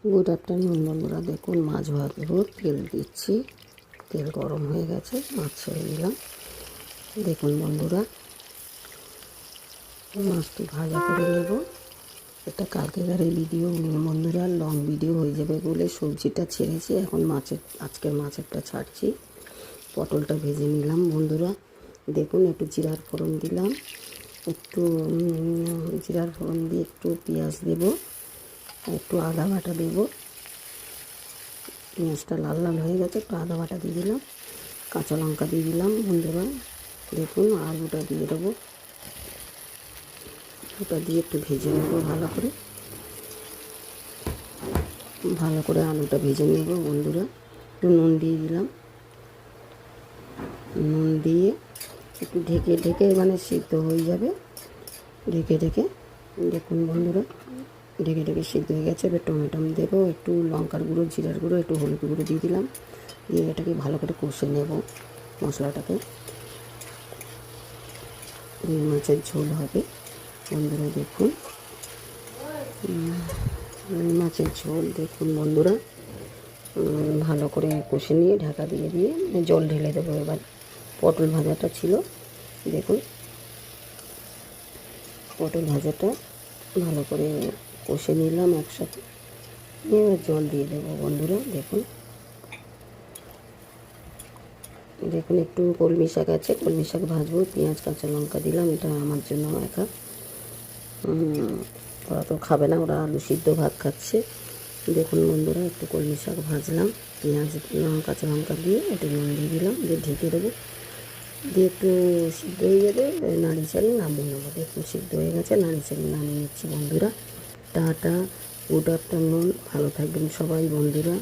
Good afternoon বন্ধুরা, দেখুন মাছ ভাজবো। তেল দিচ্ছি, তেল গরম হয়ে গেছে, মাছ ছেড়ে দিলাম। দেখুন বন্ধুরা, মাছটি ভাজা করে নেব। এটা কালকেকারের ভিডিও বন্ধুরা, লং ভিডিও হয়ে যাবে বলে সবজিটা ছেড়েছি। এখন আজকের মাছেরটা ছাড়ছি। পটলটা ভেজে নিলাম বন্ধুরা। দেখুন, একটু জিরার ফোড়ন দিলাম, একটু জিরার ফোড়ন দিয়ে একটু পেঁয়াজ দেব, একটু আদা বাটা দেবো। পেঁয়াজটা লাল লাল হয়ে গেছে, একটু আদা বাটা দিয়ে দিলাম, কাঁচা লঙ্কা দিয়ে দিলাম বন্ধুরা। দেখুন, আলুটা দিয়ে দেবো। ওটা দিয়ে একটু ভেজে নেব ভালো করে আলুটা ভেজে নেব বন্ধুরা। একটু নুন দিয়ে দিলাম, নুন দিয়ে একটু ঢেকে ঢেকে মানে সিদ্ধ হয়ে যাবে। ঢেকে ঢেকে দেখুন বন্ধুরা, ঢেকে ঢেকে সিদ্ধ হয়ে গেছে। এবার টমেটো দেবো, একটু লঙ্কার গুঁড়ো, জিরার গুঁড়ো, একটু হলুদ গুঁড়ো দিয়ে দিলাম। দিয়ে এটাকে ভালো করে কষে নেব মশলাটাকে। মাছের ঝোল হবে বন্ধুরা। দেখুন, মাছের ঝোল দেখুন বন্ধুরা, ভালো করে কষে নিয়ে ঢাকা দিয়ে দিয়ে জল ঢেলে দেবো। এবার পটল ভাজাটা ছিল, দেখুন পটল ভাজাটা ভালো করে কষে নিলাম একসাথে। এবার জল দিয়ে দেবো বন্ধুরা। দেখুন দেখুন একটু কলমি শাক আছে, কলমি শাক ভাজবো। পেঁয়াজ কাঁচা লঙ্কা দিলাম, এটা আমার জন্য একা, ওরা তো খাবে না, ওরা আলু সিদ্ধ ভাত খাচ্ছে। দেখুন বন্ধুরা, একটু কলমি শাক ভাজলাম, পেঁয়াজ কাঁচা লঙ্কা দিয়ে একটু নুন দিয়ে দিলাম, দিয়ে ঢেকে দেবো। দিয়ে একটু সিদ্ধ হয়ে যাবে, নাড়ি চাড়ি নামিয়ে নেবো। দেখুন সিদ্ধ হয়ে গেছে, নাড়ি চাড়ি নামিয়ে নিচ্ছি বন্ধুরা। টাটা, গুড আফটারনুন, ভালো থাকবেন সবাই বন্ধুরা।